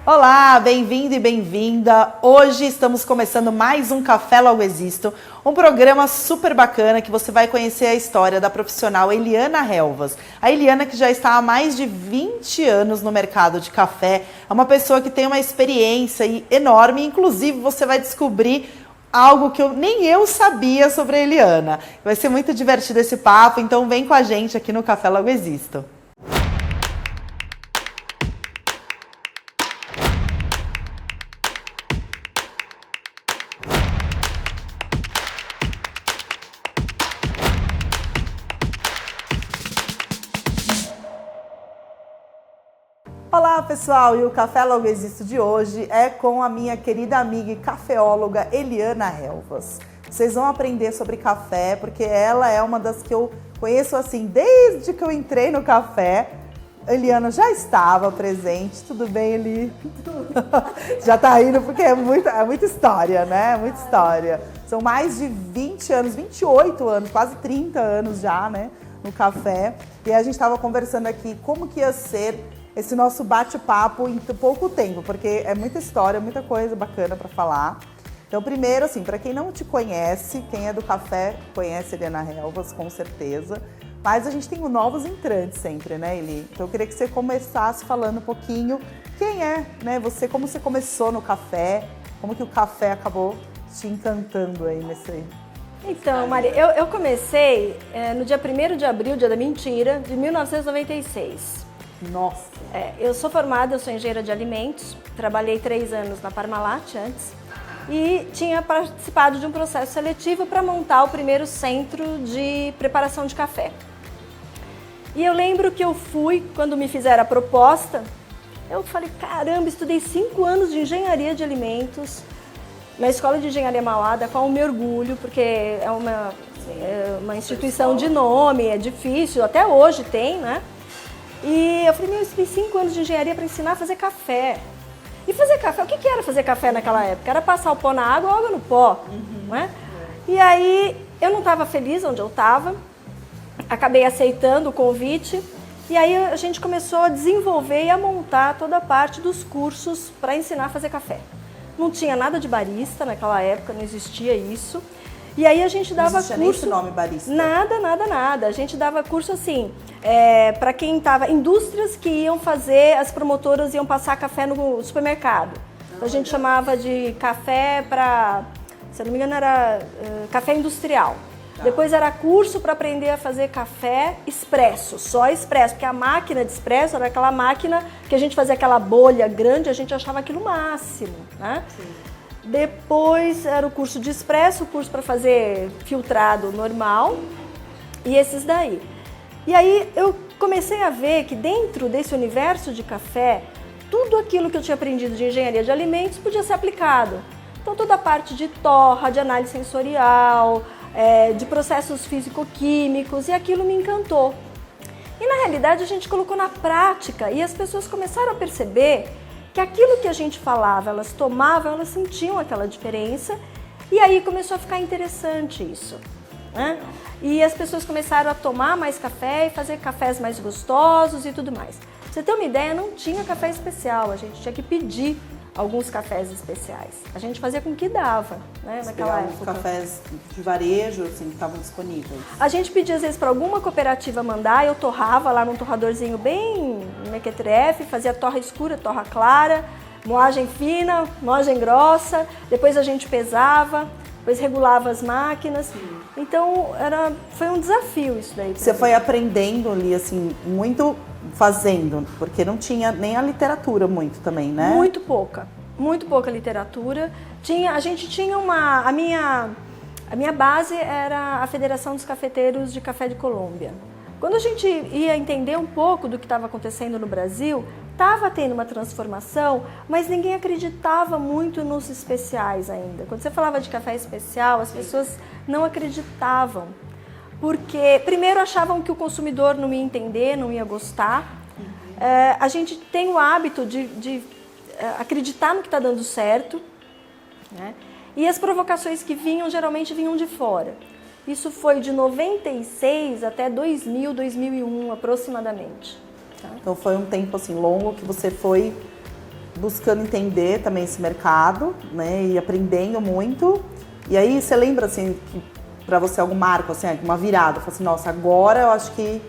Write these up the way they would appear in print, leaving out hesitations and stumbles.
Olá, bem-vindo e bem-vinda! Hoje estamos começando mais um Café Logo Existo, um programa super bacana que você vai conhecer a história da profissional Eliana Helvas. A Eliana, que já está há mais de 20 anos no mercado de café, é uma pessoa que tem uma experiência enorme, inclusive você vai descobrir algo que nem eu sabia sobre a Eliana. Vai ser muito divertido esse papo, então vem com a gente aqui no Café Logo Existo. Olá pessoal, e o Café Logo Existo de hoje é com a minha querida amiga e cafeóloga Eliana Helvas. Vocês vão aprender sobre café, porque ela é uma das que eu conheço assim, desde que eu entrei no café. A Eliana já estava presente, tudo bem, Eli? Já tá rindo porque é muita história, né? Muita história. São mais de 20 anos, 28 anos, quase 30 anos já, né? No café. E a gente estava conversando aqui como que ia ser esse nosso bate-papo em pouco tempo, porque é muita história, muita coisa bacana para falar. Então, primeiro, assim, para quem não te conhece, quem é do café conhece a Eliana Helvas, com certeza. Mas a gente tem novos entrantes sempre, né, Eli? Então, eu queria que você começasse falando um pouquinho quem é, né, você, como você começou no café, como que o café acabou te encantando aí nesse... Então, Maria, eu comecei no dia 1º de abril, dia da mentira, de 1996. Nossa! Eu sou formada, eu sou engenheira de alimentos, trabalhei 3 anos na Parmalat antes e tinha participado de um processo seletivo para montar o primeiro centro de preparação de café. E eu lembro que eu fui, quando me fizeram a proposta, eu falei, caramba, estudei 5 anos de engenharia de alimentos na Escola de Engenharia Mauá, da qual eu me orgulho, porque é uma instituição de nome, é difícil, até hoje tem, né? E eu falei, eu estudei 5 anos de engenharia para ensinar a fazer café. E fazer café, o que era fazer café naquela época? Era passar o pó na água ou água no pó, não é? E aí eu não estava feliz onde eu estava, acabei aceitando o convite e aí a gente começou a desenvolver e a montar toda a parte dos cursos para ensinar a fazer café. Não tinha nada de barista naquela época, não existia isso. E aí a gente dava curso... Não existia nem esse nome barista? Nada. A gente dava curso assim, para quem estava... Indústrias que iam fazer, as promotoras iam passar café no supermercado. Então a gente chamava de café para... Se eu não me engano era café industrial. Depois era curso para aprender a fazer café expresso, só expresso. Porque a máquina de expresso era aquela máquina que a gente fazia aquela bolha grande, a gente achava aquilo o máximo, né? Sim. Depois era o curso de expresso, o curso para fazer filtrado normal e esses daí. E aí eu comecei a ver que dentro desse universo de café, tudo aquilo que eu tinha aprendido de engenharia de alimentos podia ser aplicado. Então toda a parte de torra, de análise sensorial, de processos físico-químicos, e aquilo me encantou. E na realidade a gente colocou na prática e as pessoas começaram a perceber que aquilo que a gente falava, elas tomavam, elas sentiam aquela diferença e aí começou a ficar interessante isso, né? E as pessoas começaram a tomar mais café e fazer cafés mais gostosos e tudo mais. Pra você ter uma ideia, não tinha café especial, a gente tinha que pedir alguns cafés especiais. A gente fazia com o que dava, né, naquela época. Os cafés de varejo, assim, que estavam disponíveis. A gente pedia, às vezes, para alguma cooperativa mandar, eu torrava lá num torradorzinho bem mequetrefe, fazia torra escura, torra clara, moagem fina, moagem grossa, depois a gente pesava, depois regulava as máquinas. Sim. Então, foi um desafio isso daí. Você foi aprendendo ali, assim, muito fazendo, porque não tinha nem a literatura muito também, né? Muito pouca literatura. A gente tinha a minha base era a Federação dos Cafeteiros de Café de Colômbia. Quando a gente ia entender um pouco do que estava acontecendo no Brasil, estava tendo uma transformação, mas ninguém acreditava muito nos especiais ainda. Quando você falava de café especial, as pessoas não acreditavam. Porque, primeiro, achavam que o consumidor não ia entender, não ia gostar. A gente tem o hábito de acreditar no que está dando certo, né? E as provocações que vinham, geralmente vinham de fora. Isso foi de 96 até 2000, 2001 aproximadamente. Tá? Então foi um tempo assim longo que você foi buscando entender também esse mercado, né? E aprendendo muito. E aí você lembra, assim, que pra você algum marco, assim, uma virada? Fala assim, nossa, agora eu acho que,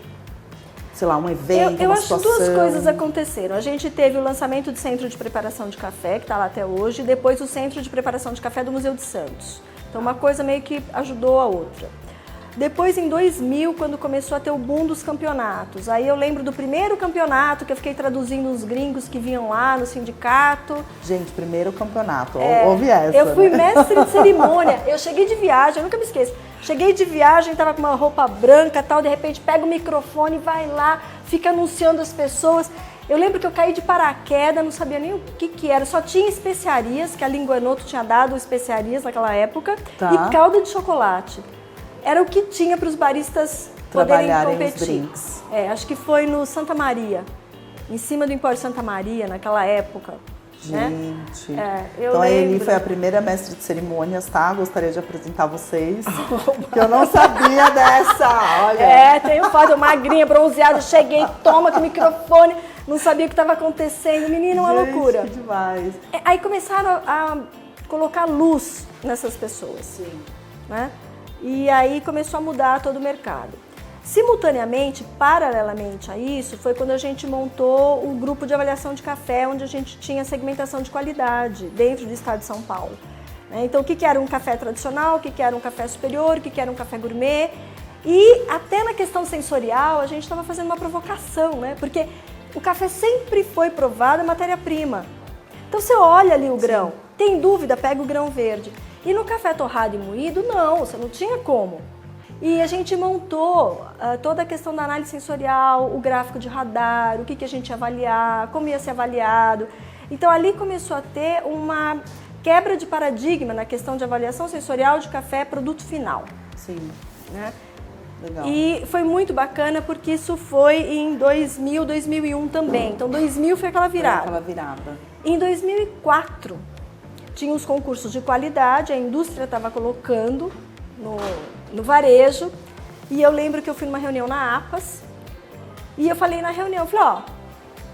sei lá, um evento, eu uma acho que situação. duas coisas aconteceram. A gente teve o lançamento do Centro de Preparação de Café, que está lá até hoje, e depois o Centro de Preparação de Café do Museu de Santos. Então uma coisa meio que ajudou a outra. Depois, em 2000, quando começou a ter o boom dos campeonatos, aí eu lembro do primeiro campeonato que eu fiquei traduzindo os gringos que vinham lá no sindicato. Gente, primeiro campeonato, ouve essa, eu fui né? mestre de cerimônia, eu cheguei de viagem, eu nunca me esqueço. Cheguei de viagem, tava com uma roupa branca e tal, de repente pega o microfone, vai lá, fica anunciando as pessoas. Eu lembro que eu caí de paraquedas, não sabia nem o que era, só tinha especiarias, que a Linguanoto tinha dado especiarias naquela época, e calda de chocolate. Era o que tinha para os baristas poderem competir. Drinks. Acho que foi no Santa Maria, em cima do Empório Santa Maria, naquela época. Gente, né? Então a Eli foi a primeira mestre de cerimônias, tá? Gostaria de apresentar vocês, que eu não sabia dessa, olha. Tenho foto, eu magrinha, bronzeada, cheguei, toma com o microfone, não sabia o que estava acontecendo, menina, uma loucura. Que demais. Aí começaram a colocar luz nessas pessoas. Sim. Né? E aí começou a mudar todo o mercado. Simultaneamente, paralelamente a isso, foi quando a gente montou o grupo de avaliação de café, onde a gente tinha segmentação de qualidade dentro do estado de São Paulo. Então, o que era um café tradicional, o que era um café superior, o que era um café gourmet. E até na questão sensorial, a gente estava fazendo uma provocação, né? Porque o café sempre foi provado a matéria-prima. Então, você olha ali o grão, tem dúvida, pega o grão verde. E no café torrado e moído, não, você não tinha como. E a gente montou toda a questão da análise sensorial, o gráfico de radar, o que a gente ia avaliar, como ia ser avaliado. Então ali começou a ter uma quebra de paradigma na questão de avaliação sensorial de café produto final. Sim. Né? Legal. E foi muito bacana porque isso foi em 2000, 2001 também. Então 2000 foi aquela virada. Foi aquela virada. Em 2004 tinha os concursos de qualidade, a indústria estava colocando no varejo, e eu lembro que eu fui numa reunião na APAS, e eu falei na reunião,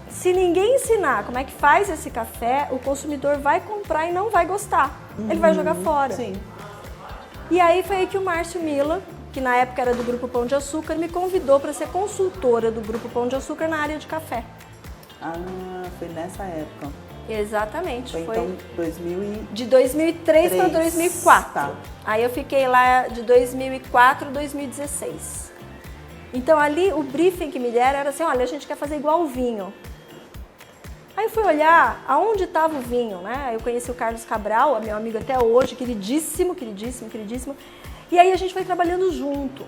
se ninguém ensinar como é que faz esse café, o consumidor vai comprar e não vai gostar, ele vai jogar fora. Sim. E aí foi aí que o Márcio Mila, que na época era do Grupo Pão de Açúcar, me convidou para ser consultora do Grupo Pão de Açúcar na área de café. Ah, foi nessa época. Exatamente. Foi então 2000 de 2003 para 2004. Tá. Aí eu fiquei lá de 2004 a 2016. Então ali o briefing que me deram era assim, olha, a gente quer fazer igual o vinho. Aí eu fui olhar aonde estava o vinho, né? Eu conheci o Carlos Cabral, meu amigo até hoje, queridíssimo, queridíssimo, queridíssimo. E aí a gente foi trabalhando junto.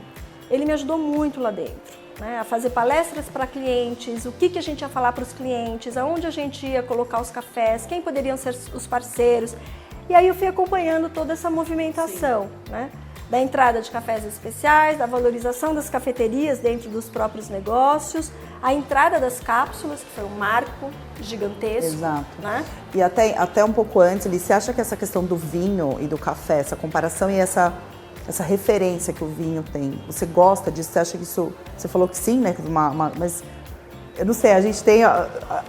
Ele me ajudou muito lá dentro. Né, a fazer palestras para clientes, o que a gente ia falar para os clientes, aonde a gente ia colocar os cafés, quem poderiam ser os parceiros. E aí eu fui acompanhando toda essa movimentação, né, da entrada de cafés especiais, da valorização das cafeterias dentro dos próprios negócios, a entrada das cápsulas, que foi um marco gigantesco. Exato. Né? E até um pouco antes, você acha que essa questão do vinho e do café, essa comparação e essa referência que o vinho tem, você gosta disso? Você acha que isso... Você falou que sim, né? Mas eu não sei, a gente tem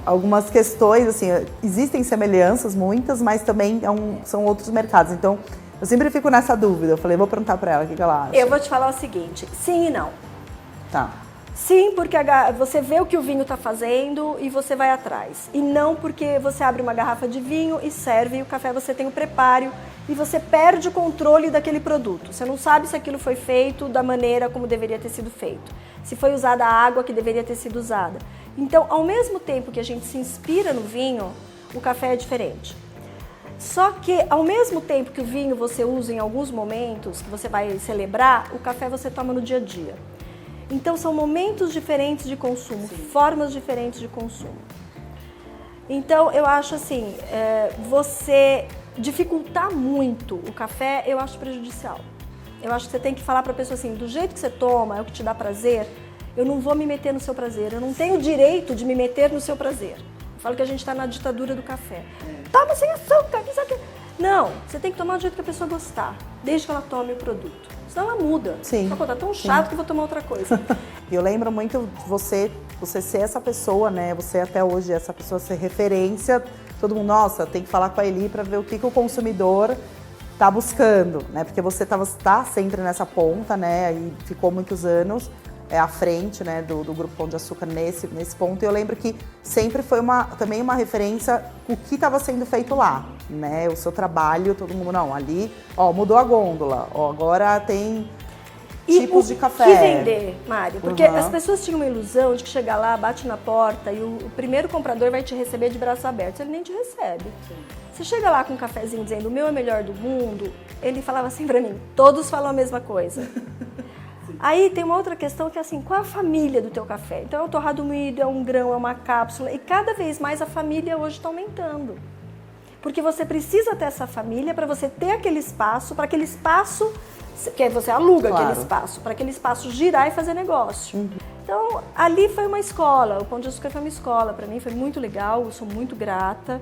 algumas questões, assim, existem semelhanças, muitas, mas também são outros mercados. Então, eu sempre fico nessa dúvida. Eu falei, vou perguntar para ela o que ela acha. Eu vou te falar o seguinte, sim e não. Tá. Sim, porque você vê o que o vinho está fazendo e você vai atrás. E não porque você abre uma garrafa de vinho e serve, e o café você tem o preparo e você perde o controle daquele produto. Você não sabe se aquilo foi feito da maneira como deveria ter sido feito. Se foi usada a água que deveria ter sido usada. Então, ao mesmo tempo que a gente se inspira no vinho, o café é diferente. Só que, ao mesmo tempo que o vinho você usa em alguns momentos, que você vai celebrar, o café você toma no dia a dia. Então, são momentos diferentes de consumo, formas diferentes de consumo. Então, eu acho assim, você dificultar muito o café, eu acho prejudicial. Eu acho que você tem que falar para a pessoa assim, do jeito que você toma, é o que te dá prazer, eu não vou me meter no seu prazer, eu não tenho o direito de me meter no seu prazer. Eu falo que a gente está na ditadura do café. Toma sem açúcar, isso aqui. Não, você tem que tomar do jeito que a pessoa gostar, desde que ela tome o produto. Senão ela muda. Sim. Pô, tá tão chato que eu vou tomar outra coisa. Eu lembro muito de você ser essa pessoa, né? Você até hoje, essa pessoa ser referência. todo mundo, nossa, tem que falar com a Eli para ver o que o consumidor tá buscando, né? Porque você tá sempre nessa ponta, né? E ficou muitos anos à frente, né, do Grupo Pão de Açúcar nesse ponto. E eu lembro que sempre foi também uma referência o que estava sendo feito lá, né? O seu trabalho, todo mundo, não, ali, ó, mudou a gôndola, ó, agora tem tipos de café. E vender, Mari, porque as pessoas tinham uma ilusão de que chegar lá, bate na porta e o primeiro comprador vai te receber de braços abertos. Ele nem te recebe. Sim. Você chega lá com um cafezinho dizendo o meu é o melhor do mundo, ele falava assim pra mim, todos falam a mesma coisa. Aí tem uma outra questão que é assim, qual é a família do teu café? Então é um torrado moído, é um grão, é uma cápsula, e cada vez mais a família hoje está aumentando. Porque você precisa ter essa família para você ter aquele espaço, para aquele espaço, que você aluga aquele espaço, para aquele espaço girar e fazer negócio. Uhum. Então ali foi uma escola, o Pão de Açúcar foi uma escola, para mim foi muito legal, eu sou muito grata.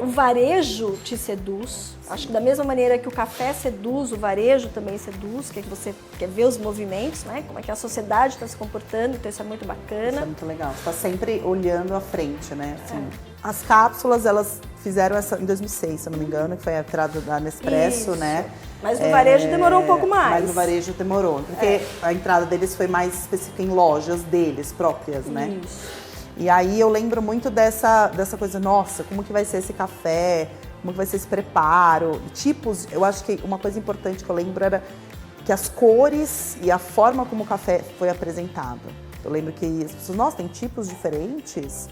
O varejo te seduz. Sim. Acho que da mesma maneira que o café seduz, o varejo também seduz, que você quer ver os movimentos, né? Como é que a sociedade está se comportando, então isso é muito bacana. Isso é muito legal, você está sempre olhando à frente, né? Assim, as cápsulas, elas fizeram essa em 2006, se eu não me engano, que foi a entrada da Nespresso, né? Mas no varejo demorou um pouco mais. Mas no varejo demorou, porque a entrada deles foi mais específica em lojas deles próprias, né? Isso. E aí eu lembro muito dessa coisa, nossa, como que vai ser esse café, como que vai ser esse preparo, tipos. Eu acho que uma coisa importante que eu lembro era que as cores e a forma como o café foi apresentado. Eu lembro que as pessoas, nossa, tem tipos diferentes,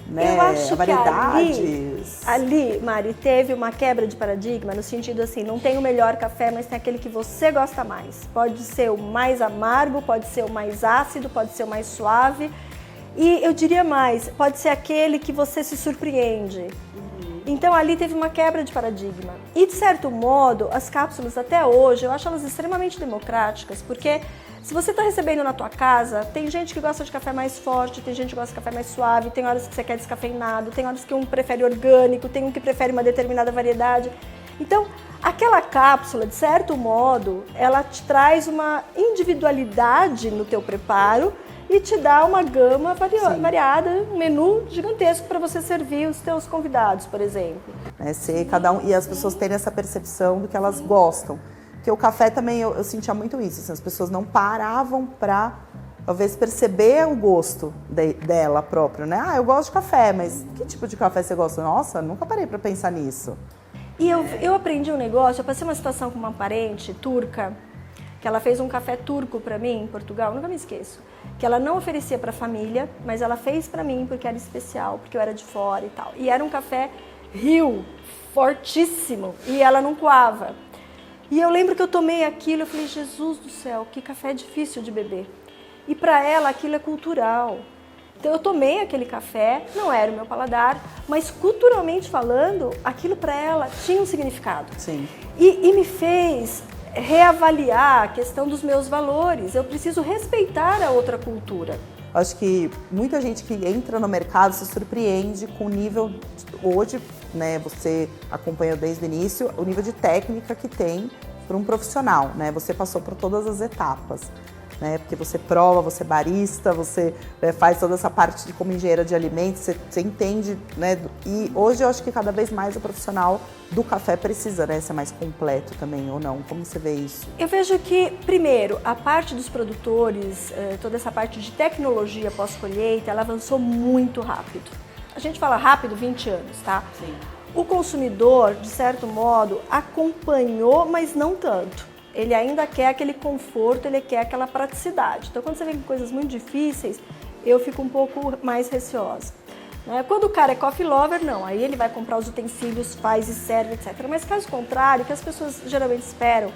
né? Eu acho variedades. Que ali, Mari, teve uma quebra de paradigma no sentido assim, não tem o melhor café, mas tem aquele que você gosta mais. Pode ser o mais amargo, pode ser o mais ácido, pode ser o mais suave. E eu diria mais, pode ser aquele que você se surpreende. Uhum. Então ali teve uma quebra de paradigma. E de certo modo, as cápsulas até hoje, eu acho elas extremamente democráticas, porque se você está recebendo na tua casa, tem gente que gosta de café mais forte, tem gente que gosta de café mais suave, tem horas que você quer descafeinado, tem horas que um prefere orgânico, tem um que prefere uma determinada variedade. Então, aquela cápsula, de certo modo, ela te traz uma individualidade no teu preparo, e te dá uma gama variada, um menu gigantesco para você servir os teus convidados, por exemplo. E as pessoas terem essa percepção do que elas gostam. Porque o café também, eu sentia muito isso, assim, as pessoas não paravam para, talvez, perceber o gosto dela própria, né? Ah, eu gosto de café, mas que tipo de café você gosta? Nossa, nunca parei para pensar nisso. E eu aprendi um negócio, eu passei uma situação com uma parente turca, que ela fez um café turco para mim em Portugal, nunca me esqueço, que ela não oferecia para a família, mas ela fez para mim porque era especial, porque eu era de fora e tal. E era um café Rio, fortíssimo, e ela não coava. E eu lembro que eu tomei aquilo, eu falei, Jesus do céu, que café difícil de beber. E para ela aquilo é cultural. Então eu tomei aquele café, não era o meu paladar, mas culturalmente falando, aquilo para ela tinha um significado. Sim. E me fez reavaliar a questão dos meus valores. Eu preciso respeitar a outra cultura. Acho que muita gente que entra no mercado se surpreende com o nível, hoje, né, você acompanhou desde o início, o nível de técnica que tem para um profissional, né? Você passou por todas as etapas, né? Porque você prova, você é barista, você faz toda essa parte de como engenheira de alimentos, você entende, né? E hoje eu acho que cada vez mais o profissional do café precisa, né, ser mais completo também, ou não? Como você vê isso? Eu vejo que, primeiro, a parte dos produtores, toda essa parte de tecnologia pós-colheita, ela avançou muito rápido. A gente fala rápido, 20 anos, tá? Sim. O consumidor, de certo modo, acompanhou, mas não tanto. Ele ainda quer aquele conforto, ele quer aquela praticidade. Então, quando você vem com coisas muito difíceis, eu fico um pouco mais receosa. Quando o cara é coffee lover, não. Aí ele vai comprar os utensílios, faz e serve, etc. Mas caso contrário, o que as pessoas geralmente esperam,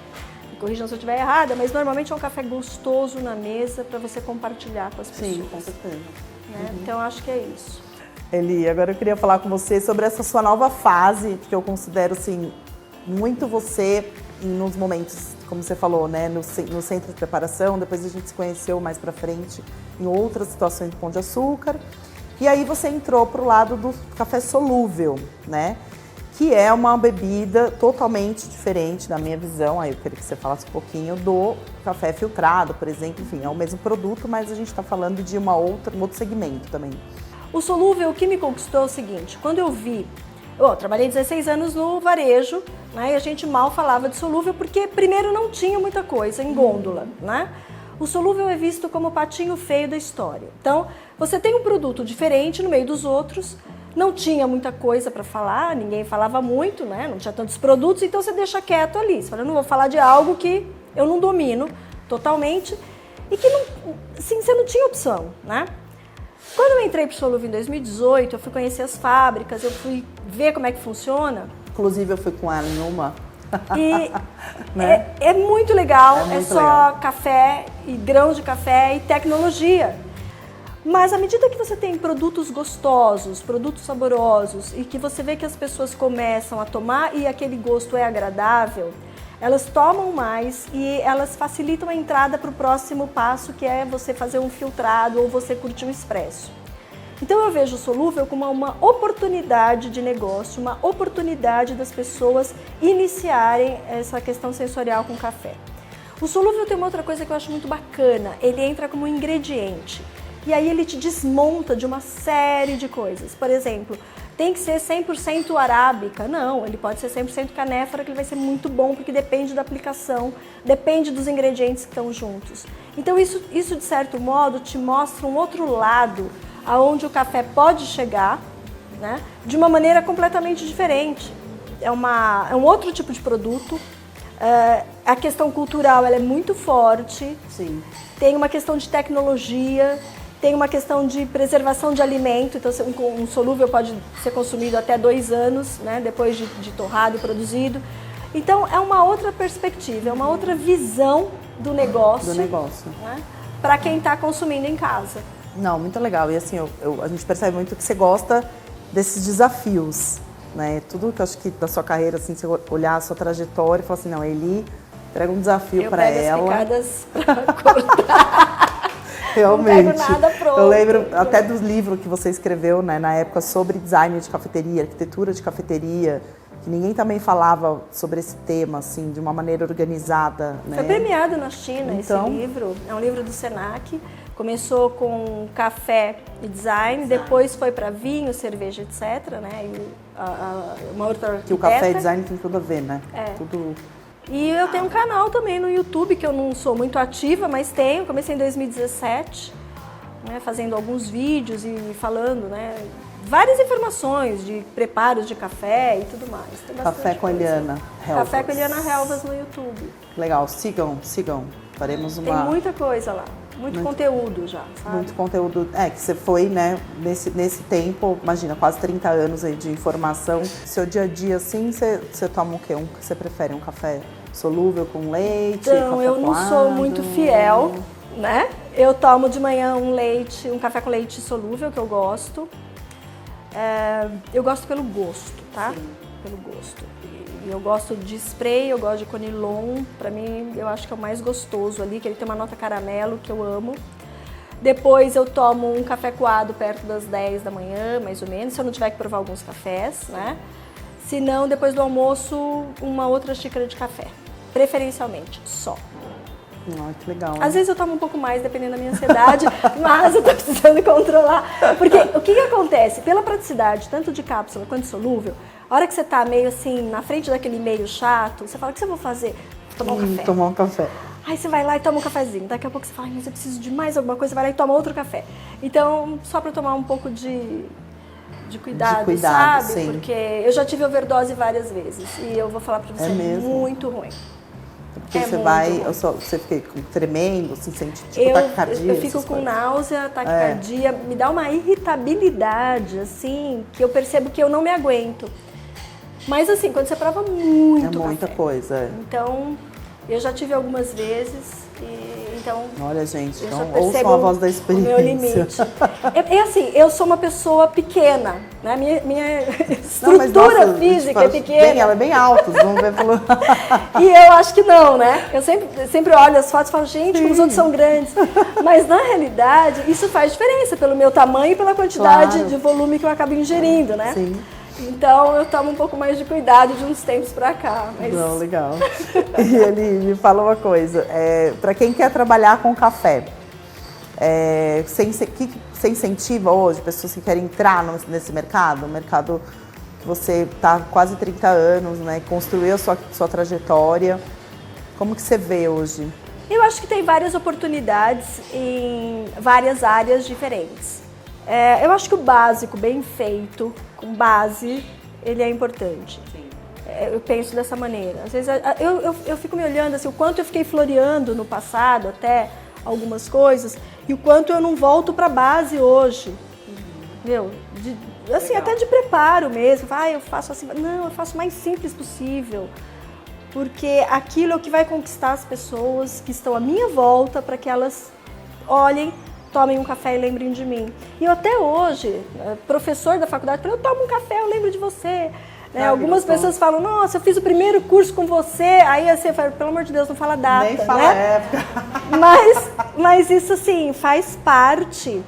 me corrijam se eu estiver errada, mas normalmente é um café gostoso na mesa para você compartilhar com as pessoas. Sim, com certeza. Então, acho que é isso. Eli, agora eu queria falar com você sobre essa sua nova fase, que eu considero, assim, muito você nos momentos, como você falou, né, no centro de preparação, depois a gente se conheceu mais pra frente em outras situações de Pão de Açúcar. E aí você entrou pro lado do café solúvel, né? Que é uma bebida totalmente diferente, na minha visão, aí eu queria que você falasse um pouquinho do café filtrado, por exemplo, enfim, é o mesmo produto, mas a gente está falando de um outro segmento também. O solúvel, o que me conquistou é o seguinte, quando eu vi, eu trabalhei 16 anos no varejo, né, e a gente mal falava de solúvel porque primeiro não tinha muita coisa em gôndola, né? O solúvel é visto como o patinho feio da história. Então, você tem um produto diferente no meio dos outros, não tinha muita coisa para falar, ninguém falava muito, né? Não tinha tantos produtos, então você deixa quieto ali. Você fala, eu não vou falar de algo que eu não domino totalmente e que não, assim, você não tinha opção, né? Quando eu entrei para o solúvel em 2018, eu fui conhecer as fábricas, eu fui ver como é que funciona. Inclusive, eu fui com ela em uma. E né? é muito legal, É muito só legal. café e grãos de café e tecnologia. Mas à medida que você tem produtos gostosos, produtos saborosos e que você vê que as pessoas começam a tomar e aquele gosto é agradável, elas tomam mais e elas facilitam a entrada para o próximo passo, que é você fazer um filtrado ou você curtir um expresso. Então eu vejo o solúvel como uma oportunidade de negócio, uma oportunidade das pessoas iniciarem essa questão sensorial com café. O solúvel tem uma outra coisa que eu acho muito bacana, ele entra como um ingrediente. E aí ele te desmonta de uma série de coisas. Por exemplo, tem que ser 100% arábica? Não, ele pode ser 100% canéfora, que ele vai ser muito bom, porque depende da aplicação, depende dos ingredientes que estão juntos. Então isso de certo modo te mostra um outro lado, aonde o café pode chegar, né, de uma maneira completamente diferente. É um outro tipo de produto. A questão cultural ela é muito forte. Sim. Tem uma questão de tecnologia. Tem uma questão de preservação de alimento, então um solúvel pode ser consumido até 2 anos, né, depois de torrado e produzido. Então é uma outra perspectiva, é uma outra visão do negócio, né, para quem está consumindo em casa. Não, muito legal. E assim, a gente percebe muito que você gosta desses desafios, né? Tudo que eu acho que da sua carreira, assim, você olhar a sua trajetória e falar assim, não, Eli entrega um desafio para ela. Eu pego as picadas para cortar. Realmente. Não pego nada pronto. Eu lembro até do livro que você escreveu, né, na época sobre design de cafeteria, arquitetura de cafeteria, que ninguém também falava sobre esse tema, assim, de uma maneira organizada, né? Foi premiado na China então, esse livro, é um livro do Senac. Começou com café e design, depois foi para vinho, cerveja, etc, né? E uma outra arquiteta. Que o café e design tem tudo a ver, né? É. Tudo... E eu tenho um canal também no YouTube, que eu não sou muito ativa, mas tenho. Comecei em 2017, né, fazendo alguns vídeos e falando, né, várias informações de preparos de café e tudo mais. Tem Café com Eliana Helvas. Café com Eliana Helvas no YouTube. Legal, sigam. Faremos uma... Tem muita coisa lá, muito conteúdo já, sabe? Muito conteúdo, que você foi, né, nesse tempo, imagina, quase 30 anos aí de informação. Seu dia a dia, assim, você toma o quê? Você prefere um café solúvel com leite? Então, café eu não coado? sou muito fiel, né? Eu tomo de manhã um café com leite solúvel, que eu gosto. Eu gosto pelo gosto, tá? Sim. Pelo gosto. E eu gosto de spray, eu gosto de conilon. Pra mim, eu acho que é o mais gostoso ali, que ele tem uma nota caramelo, que eu amo. Depois eu tomo um café coado perto das 10 da manhã, mais ou menos, se eu não tiver que provar alguns cafés, né? Se não, depois do almoço, uma outra xícara de café. Preferencialmente, só. Que legal. Às vezes eu tomo um pouco mais, dependendo da minha ansiedade, mas eu tô precisando controlar. Porque o que acontece? Pela praticidade, tanto de cápsula quanto de solúvel, a hora que você tá meio assim, na frente daquele meio chato, você fala, o que você vai fazer? Tomar um café. Tomar um café. Aí você vai lá e toma um cafezinho. Daqui a pouco você fala, mas eu preciso de mais alguma coisa, você vai lá e toma outro café. Então, só pra tomar um pouco de cuidado, sabe? Sim. Porque eu já tive overdose várias vezes e eu vou falar pra você, é muito ruim. Porque você fica tremendo, assim, sente tipo taquicardia? Eu fico com náusea, taquicardia, me dá uma irritabilidade, assim, que eu percebo que eu não me aguento. Mas assim, quando você prova muito muita café. Coisa. Então, eu já tive algumas vezes, então... Olha, gente, então ouçam a voz da experiência. O meu limite. Assim, eu sou uma pessoa pequena, né? Minha estrutura física é pequena. Ela é bem alta, vamos ver pelo... E eu acho que não, né? Eu sempre olho as fotos e falo, gente, como os outros são grandes. Mas, na realidade, isso faz diferença pelo meu tamanho e pela quantidade de volume que eu acabo ingerindo, né? Sim. Então, eu tomo um pouco mais de cuidado de uns tempos pra cá. Mas... Não, legal. E ele me fala uma coisa, para quem quer trabalhar com café, Você incentiva hoje pessoas que querem entrar nesse mercado? Um mercado que você está há quase 30 anos, né? Construiu a sua trajetória. Como que você vê hoje? Eu acho que tem várias oportunidades em várias áreas diferentes. Eu acho que o básico, bem feito, com base, ele é importante. Eu penso dessa maneira. Às vezes eu fico me olhando assim, o quanto eu fiquei floreando no passado, até algumas coisas, e o quanto eu não volto para a base hoje. Entendeu? Assim, até de preparo mesmo. Eu faço assim. Não, eu faço o mais simples possível. Porque aquilo é o que vai conquistar as pessoas que estão à minha volta para que elas olhem, tomem um café e lembrem de mim. E eu até hoje, professor da faculdade, eu tomo um café, eu lembro de você. Algumas pessoas falam, nossa, eu fiz o primeiro curso com você. Aí você fala, pelo amor de Deus, não fala data. Nem fala época. Mas isso, assim, faz parte,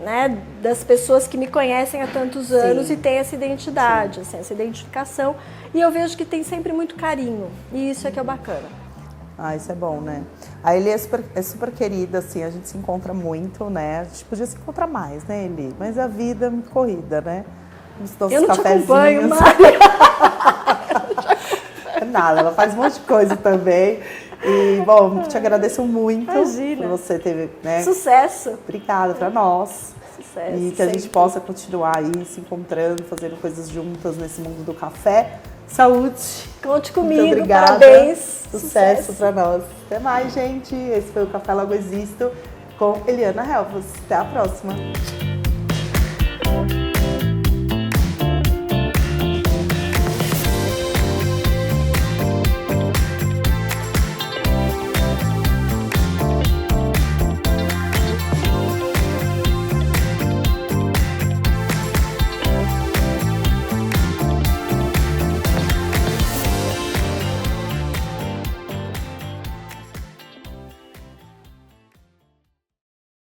né, das pessoas que me conhecem há tantos anos. Sim. E tem essa identidade, assim, essa identificação. E eu vejo que tem sempre muito carinho. E isso é que é bacana. Isso é bom, né? A Eli é super querida, assim, a gente se encontra muito, né? A gente podia se encontrar mais, né, Eli? Mas a vida é muito corrida, né? Eu não te acompanho, Nada, ela faz um monte de coisa também. E, bom, te agradeço muito. Imagina. Por você ter, né? Sucesso. Obrigada pra nós. Sucesso. E que a gente possa continuar aí se encontrando, fazendo coisas juntas nesse mundo do café. Saúde. Conte comigo. Muito obrigada. Parabéns. Sucesso pra nós. Até mais, gente. Esse foi o Café Logo Existo com Eliana Helvas. Até a próxima.